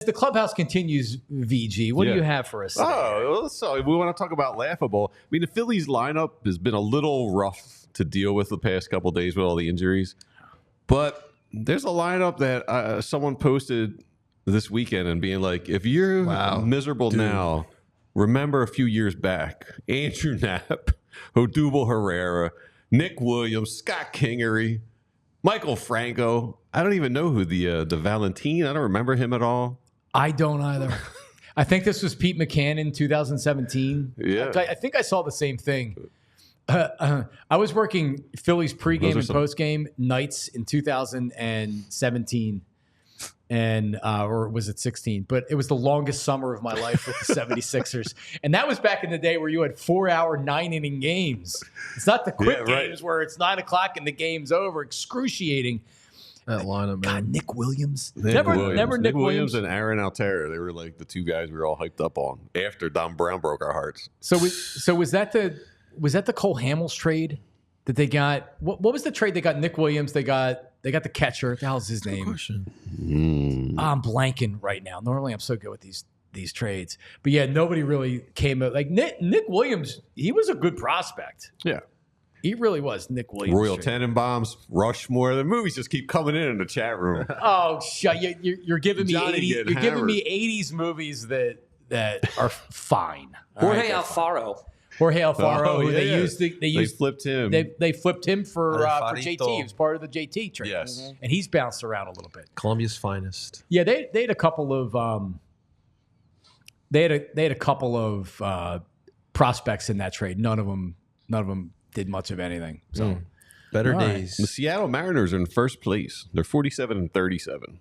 The Clubhouse continues, VG. What do you have for us today? Oh, so we want to talk about laughable. I mean, the Phillies lineup has been a little rough to deal with the past couple of days with all the injuries. But there's a lineup that someone posted this weekend and being like, if you're miserable now, remember a few years back. Andrew Knapp, Odubel Herrera, Nick Williams, Scott Kingery, Michael Franco. I don't even know who the Valentine. I don't remember him at all. I don't either. I think this was Pete McCann in 2017. Yeah. I think I saw the same thing. I was working Phillies pregame and postgame nights in 2017. Or was it 16? But it was the longest summer of my life with the 76ers. And that was back in the day where you had 4-hour, 9-inning games. It's not the quick games where it's 9 o'clock and the game's over. Excruciating. That lineup, man. God, Nick Williams. Nick Williams and Aaron Altera. They were like the two guys we were all hyped up on after Don Brown broke our hearts. So was that the Cole Hamels trade that they got? What was the trade they got? Nick Williams. They got the catcher. What the hell's his name? I'm blanking right now. Normally I'm so good with these trades, but yeah, nobody really came out. Like Nick Williams, he was a good prospect. Yeah. He really was, Nick Williams. Royal Tenenbaums, Rushmore. The movies just keep coming in the chat room. Oh, shut! You're giving me Johnny 80. You're getting giving me hammered. 80s movies that are fine. Jorge Alfaro. Jorge Alfaro. Who They flipped him. They flipped him for Alfarito. JT. He was part of the JT trade. Yes. And he's bounced around a little bit. Columbia's finest. Yeah, they had a couple of they had a couple of prospects in that trade. None of them did much of anything. So Better All right. days. The Seattle Mariners are in first place. They're 47-37.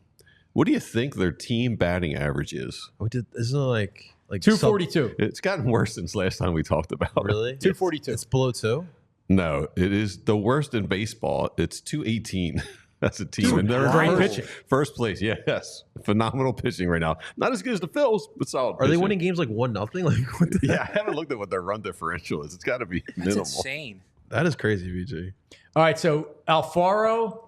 What do you think their team batting average is? Isn't it like 242. It's gotten worse since last time we talked about it. Really? 242. It's below 2? No, it is the worst in baseball. It's 218. That's a team. Dude, And they're great first, pitching. first place. Yes. Phenomenal pitching right now. Not as good as the Phils, but solid Are they pitching. winning games like 1-0? Like what the Yeah, I haven't looked at what their run differential is. It's got to be minimal. That's insane. That is crazy, VJ. All right, so Alfaro,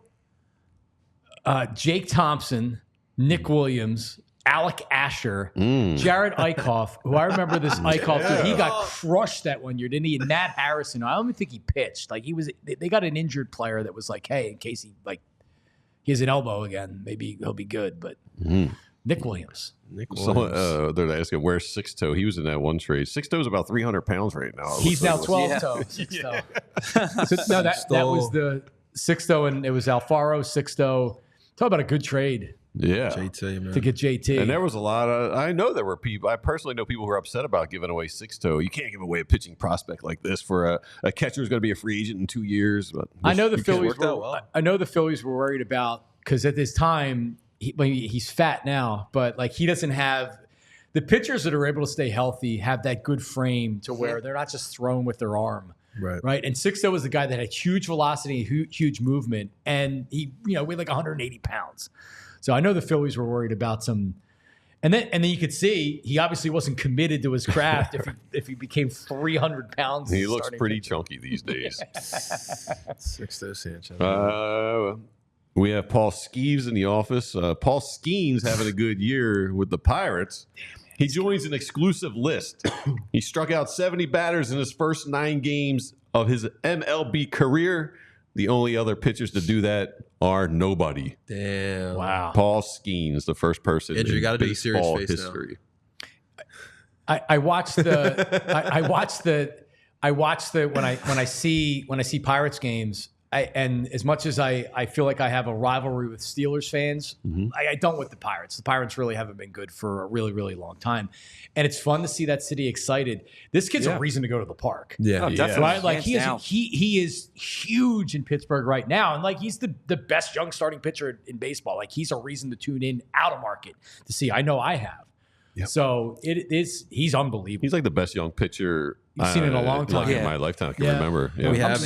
Jake Thompson, Nick Williams, Alec Asher, Jared Eichhoff, who I remember this Eichhoff, dude, he got crushed that one year, didn't he? And Nat Harrison, I don't even think he pitched. Like they got an injured player that was like, hey, in case he has an elbow again, maybe he'll be good. But Nick Williams. Someone, they're asking, where's Six Toe? He was in that one trade. Six Toe's about 300 pounds right now. He's now 12 toe. Six toe. So, no, that was the Six toe, and it was Alfaro, Six toe. Talk about a good trade. Yeah. JT, man. To get JT. And there was a lot of, I know there were people, I personally know people who are upset about giving away Six Toe. You can't give away a pitching prospect like this for a catcher who's going to be a free agent in 2 years. But I know the Phillies worked out well. I know the Phillies were worried about, because at this time, he's fat now, but like he doesn't have, the pitchers that are able to stay healthy have that good frame to where they're not just thrown with their arm. Right. And Sixto was the guy that had huge velocity, huge movement, and he, weighed like 180 pounds. So I know the Phillies were worried about some, and then you could see he obviously wasn't committed to his craft if he became 300 pounds. he looks pretty chunky these days. Sixto Sanchez. We have Paul Skeeves in the office. Paul Skeens having a good year with the Pirates. He joins an exclusive list. He struck out 70 batters in his first 9 games of his MLB career. The only other pitchers to do that are nobody. Damn. Wow. Paul Skeens, the first person Andrew, you in gotta do the serious baseball face history. I watched the when I see Pirates games. And as much as I feel like I have a rivalry with Steelers fans, I don't with the Pirates. The Pirates really haven't been good for a really, really long time. And it's fun to see that city excited. This kid's a reason to go to the park. Yeah. Oh, definitely. Right? Like Hands he is huge in Pittsburgh right now. And like he's the best young starting pitcher in baseball. Like he's a reason to tune in out of market to see. I know I have. Yep. So he's unbelievable. He's like the best young pitcher You've seen in a long time. in my lifetime. I can remember. Yeah. We have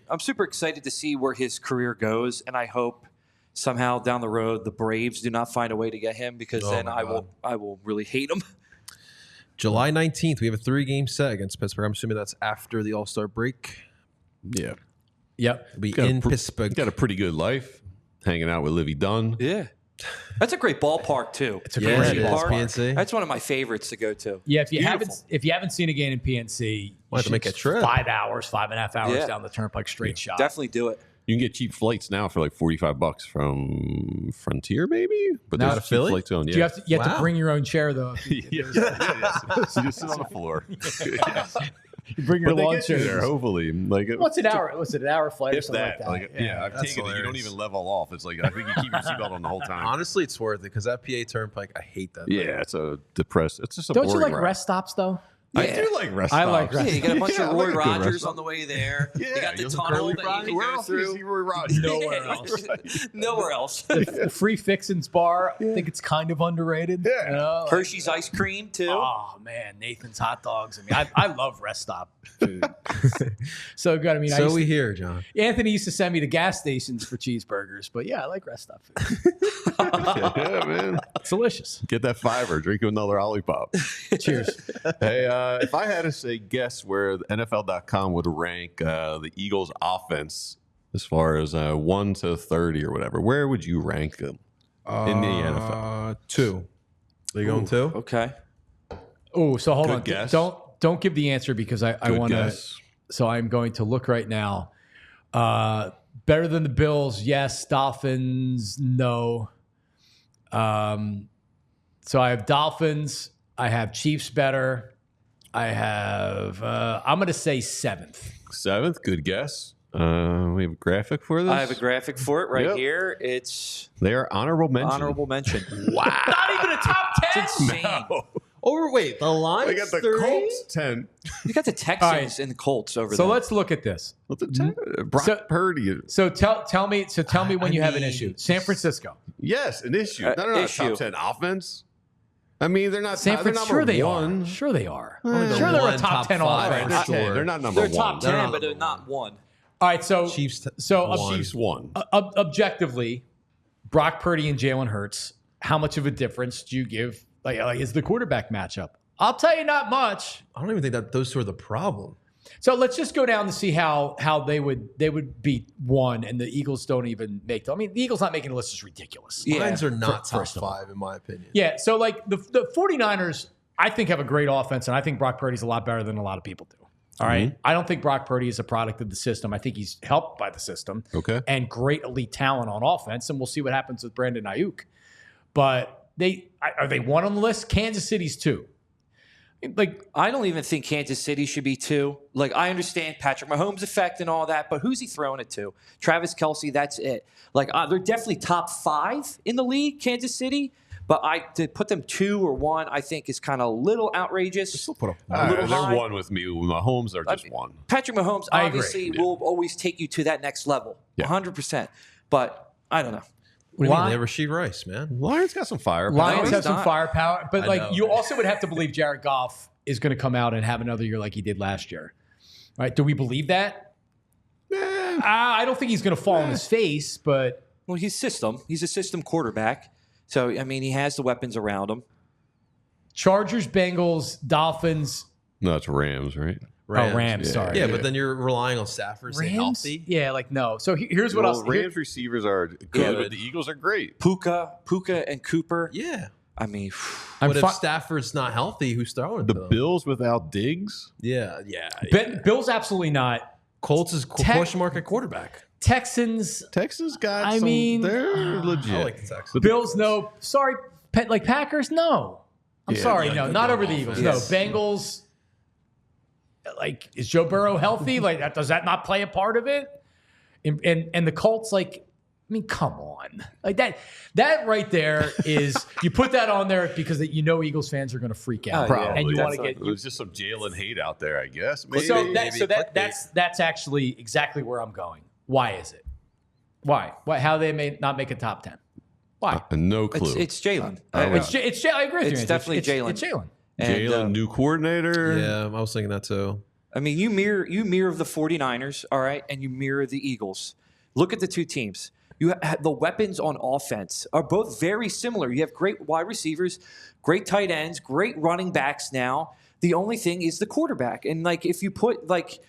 I'm super excited to see where his career goes, and I hope somehow down the road the Braves do not find a way to get him, because then I will really hate him. July 19th, we have a 3-game set against Pittsburgh. I'm assuming that's after the All-Star break. Yeah. Yep. It'll be in Pittsburgh. Got a pretty good life, hanging out with Livy Dunn. Yeah. That's a great ballpark too. It's a Yeah, great it is. ballpark. PNC. That's one of my favorites to go to. Yeah, if you Beautiful. haven't seen a game in PNC, Might have to make a trip. 5 hours, 5.5 hours Yeah. down the turnpike straight shot. Definitely do it. You can get cheap flights now for like $45 from Frontier, maybe. But Now there's to cheap Philly? flights on. You Yeah, have to Wow. bring your own chair though. So you just sit on the floor. You bring your But they lawn get you there, chairs. hopefully. Like What's an hour? Was it an hour flight or if something that? like that? Yeah, I've That's taken it. You don't hilarious. even level off. It's like I think you keep your seatbelt on the whole time. Honestly, it's worth it because that PA Turnpike, I hate that. Yeah, it's a depressed. It's just a Don't you boring like ride. rest stops though? I Yeah. do like rest I stops. like rest Yeah, you got a bunch Yeah, I of like Roy a good rest Rogers stop. on the way there. Yeah, you got the you tunnel curly that you fries. can Where go else do you through. see Roy Rogers? Nowhere else. Nowhere else. Free Fixins Bar. I think it's kind of underrated. Yeah. You know, like- Hershey's ice cream too. Oh man, Nathan's hot dogs. I mean, I love rest stop food. So good. I mean, So we hear, John. Anthony used to send me to gas stations for cheeseburgers, but yeah, I like rest stop food. Yeah, man. It's delicious. Get that fiver. Drink another lollipop. Cheers. Hey, if I had to say guess where the NFL.com would rank the Eagles' offense as far as 1 to 30 or whatever, where would you rank them in the NFL? 2. Are you going 2? Okay. Oh, so hold Good on. guess. Don't give the answer because I Good want to. guess. So I'm going to look right now. Better than the Bills, yes. Dolphins, no. So I have Dolphins. I have Chiefs better. I have. I'm going to say 7th. 7th, good guess. We have a graphic for this. I have a graphic for it right Yep. here. It's They are honorable mention. honorable mention. Wow. Not even a top 10. It's insane. Oh, wait. The Lions? They got the 30? Colts 10. You got the Texans All right. and the Colts over So there. let's look at this. What's the 10? Brock So- Purdy. So tell me when you have an issue. San Francisco. Yes, an issue. No, they're not issue. a top 10 offense. I mean, they're not. San they're Francisco. number Sure they one. are. Sure they are. Only the Sure they're a one top 10 5 offense. for sure. They're not number they're one. top They're 10, not but they're number not one. All right. So Chiefs. Chiefs won. Objectively, Brock Purdy and Jalen Hurts. How much of a difference do you give? Like is the quarterback matchup? I'll tell you, not much. I don't even think that those two are the problem. So let's just go down to see how they would beat one, and the Eagles don't even make them. I mean, the Eagles not making the list is ridiculous. Yeah. Lions are not top first of all. 5, in my opinion. Yeah. So like the 49ers, I think have a great offense, and I think Brock Purdy's a lot better than a lot of people do. All right. I don't think Brock Purdy is a product of the system. I think he's helped by the system. Okay. And great elite talent on offense, and we'll see what happens with Brandon Ayuk. But are they one on the list? Kansas City's 2. Like I don't even think Kansas City should be 2. Like, I understand Patrick Mahomes' effect and all that, but who's he throwing it to? Travis Kelce, that's it. Like, they're definitely top 5 in the league, Kansas City, but to put them 2 or 1, I think is kind of a little outrageous. Still put up little They're high. one with me. Mahomes are just one. Patrick Mahomes I agree. obviously will always take you to that next level, Yeah. 100%. But I don't know. What do you mean? Why- They have Rasheed Rice, man. Lions got some fire. Lions he's have some not. firepower, but I like know, you man. also would have to believe Jared Goff is going to come out and have another year like he did last year. Right? Do we believe that? I don't think he's going to fall on his face, but Well, he's a system quarterback. So, I mean, he has the weapons around him. Chargers, Bengals, Dolphins. No, it's Rams, right? Rams. yeah. Sorry, Yeah, but then you're relying on Stafford staying Rams. healthy. Yeah, like no. So here's what Well, else. Rams receivers are good, Yeah. but the Eagles are great. Puka and Cooper. Yeah. I mean, I'm But if fi- Stafford's not healthy, who's throwing The to them? Bills without Diggs. Yeah. Bill's absolutely not. Colts is question mark at quarterback. Texans, Texas got I some. mean, they're legit. I like the Texans. But Bills, no. Sorry, like Packers, no. I'm Yeah, sorry, yeah, no, good not game over the offense. Eagles. Yes. No, Bengals. Like, is Joe Burrow healthy? Like, does that not play a part of it? And the Colts, like, I mean, come on, like that right there is you put that on there because you know Eagles fans are going to freak out, Oh, yeah. and you want to Definitely. get. It was just some Jalen hate out there, I guess. Maybe. That's actually exactly where I'm going. Why is it? Why? How they may not make a top 10? Why? No clue. it's Jalen. It's Jalen. I agree with It's you. definitely Jalen. It's Jalen. Jalen, new coordinator. Yeah, I was thinking that too. I mean, you mirror the 49ers, all right, and you mirror the Eagles. Look at the two teams. The weapons on offense are both very similar. You have great wide receivers, great tight ends, great running backs now. The only thing is the quarterback. And, like, if you put, like,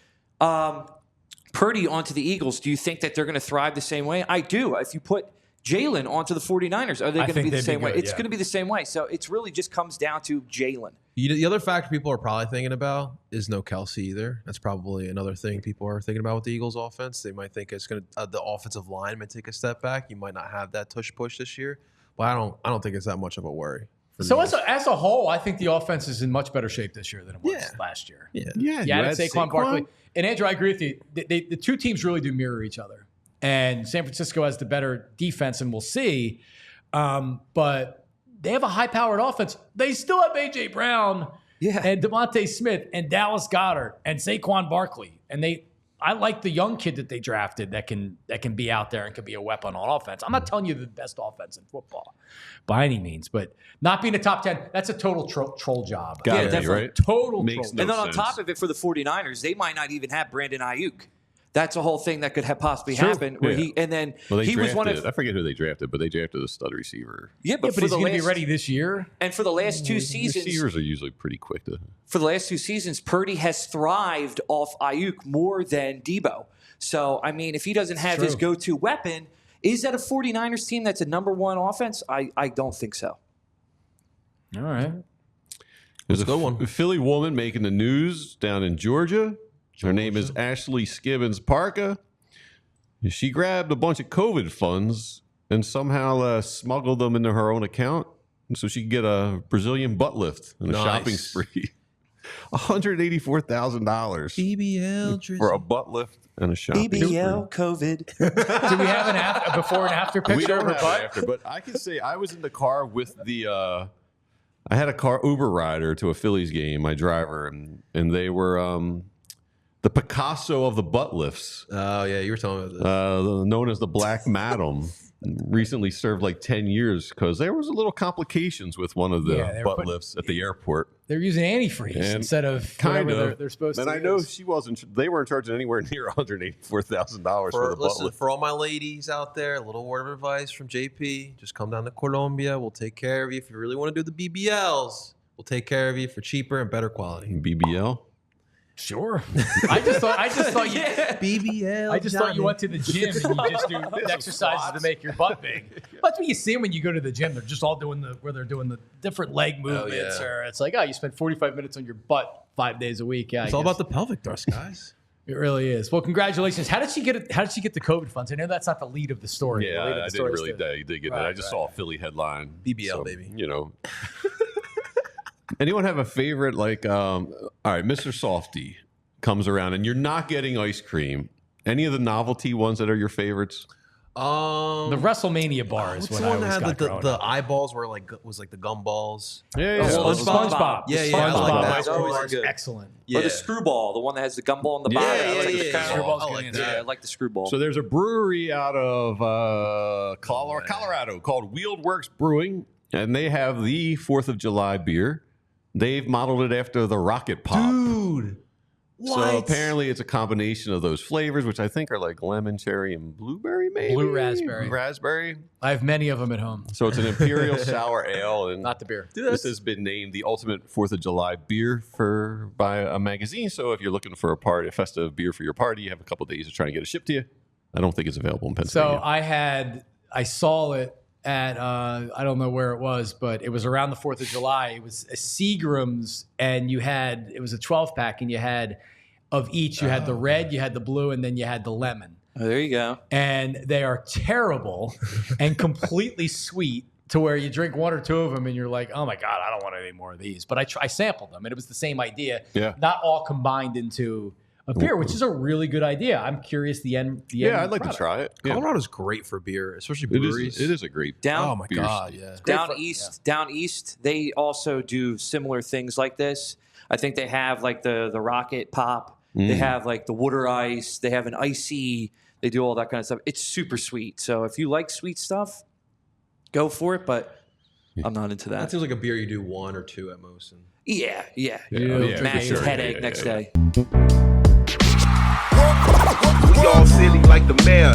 Purdy onto the Eagles, do you think that they're going to thrive the same way? I do. If you put Jalen onto the 49ers. Are they I going to think be the they'd same be way? good, It's yeah. going to be the same way. So it's really just comes down to Jalen. The other factor people are probably thinking about is no Kelsey either. That's probably another thing people are thinking about with the Eagles offense. They might think it's going to the offensive line might take a step back. You might not have that tush push this year, but I don't think it's that much of a worry. So as a whole, I think the offense is in much better shape this year than it was last year. Yeah. Yeah, You added Saquon Barkley. And Andrew, I agree with you. The two teams really do mirror each other. And San Francisco has the better defense, and we'll see. But they have a high-powered offense. They still have A.J. Brown and Devontae Smith and Dallas Goedert and Saquon Barkley. And I like the young kid that they drafted that can be out there and can be a weapon on offense. I'm not telling you the best offense in football by any means, but not being a top 10, that's a total troll job. Gotta be, definitely. right? Total Makes troll. no And then on sense. top of it, for the 49ers, they might not even have Brandon Ayuk. That's a whole thing that could have possibly True. happen. Where Yeah. he They was one drafted, of I forget who they drafted, but they drafted a stud receiver. but But for he's the going to be last ready this year. and for the last two seasons, Receivers are usually pretty quick to. for the last two seasons, Purdy has thrived off Ayuk more than Debo. So I mean, if he doesn't have his go-to weapon, is that a 49ers team that's a number one offense? I don't think so. All right. There's a good one. Philly woman making the news down in Georgia. Her name is Ashley Skibbins Parker. She grabbed a bunch of COVID funds and somehow smuggled them into her own account so she could get a Brazilian butt lift and a shopping spree. $184,000 BBL for a butt lift and a shopping spree. COVID. Do we have a before and after We picture of don't her have butt? it after, but I can say I was in the car with the. I had a Uber rider to a Phillies game, my driver, and they were the Picasso of the butt lifts, Oh yeah, you were telling me about this. known as the Black Madam. Recently served like 10 years because there was a little complications with one of the Yeah, they were butt putting- lifts at the airport. They're using antifreeze And instead of Kind whatever of. they're supposed and to I know use. she wasn't. They weren't charging anywhere near $184,000 for the butt Listen, lift. for all my ladies out there, a little word of advice from JP: just come down to Colombia. We'll take care of you. If you really want to do the BBLs, we'll take care of you for cheaper and better quality. BBL. Sure. I just thought you. BBL. I just thought you went to the gym and you just do exercises to make your butt big. That's what you see when you go to the gym. They're just all doing they're doing the different leg movements, yeah. or it's like, oh, you spend 45 minutes on your butt 5 days a week. Yeah, It's all about the pelvic thrust, guys. It really is. Well, congratulations. How did she get it? How did she get the COVID funds? I know that's not the lead of the story. The Yeah, lead of the I didn't story is really the- dig it. Right, I just saw a Philly headline. BBL, baby. You know. Anyone have a favorite? Like, all right, Mr. Softy comes around, and you're not getting ice cream. Any of the novelty ones that are your favorites? The WrestleMania bar is What's what the I one always that got had growing the up. eyeballs were like the gum balls? Yeah, SpongeBob. Yeah, yeah, SpongeBob I like that. ice cream Always bar is good. excellent. Yeah. Or the screwball, the one that has the gumball on the bottom. Yeah, I like the yeah. Screwball's I good like answer. that. Yeah, I like the screwball. So there's a brewery out of Colorado called Wheeled Works Brewing, and they have the 4th of July beer. They've modeled it after the Rocket Pop. Dude, So apparently it's a combination of those flavors, which I think are like lemon, cherry, and blueberry, maybe? Blue raspberry. Raspberry. I have many of them at home. So it's an Imperial Sour Ale, and Not the beer. this has been named the ultimate 4th of July beer by a magazine. So if you're looking for a festive beer for your party, you have a couple days to try and get it shipped to you. I don't think it's available in So Pennsylvania. I saw it at I don't know where it was, but it was around the 4th of July. It was a Seagram's, and it was a 12 pack, and you had of each. You had the red, you had the blue, and then you had the lemon. Oh, there you go. And they are terrible and completely sweet to where you drink one or two of them and you're like, oh my God, I don't want any more of these. But I sampled them, and it was the same idea. Yeah. Not all combined into a beer, which is a really good idea. I'm curious the end Yeah, I'd like product. to try it. Yeah. Colorado's great for beer, especially It breweries. is a great Oh my beer. god, yeah. Down for- east, they also do similar things like this. I think they have like the Rocket Pop. They have like the water ice. They have an icy. They do all that kind of stuff. It's super sweet. So if you like sweet stuff, go for it. But I'm not into That that. seems like a beer you do one or two at most. And Yeah. Yeah, Massive for sure. headache Yeah, next yeah. day. We all silly like the mayor.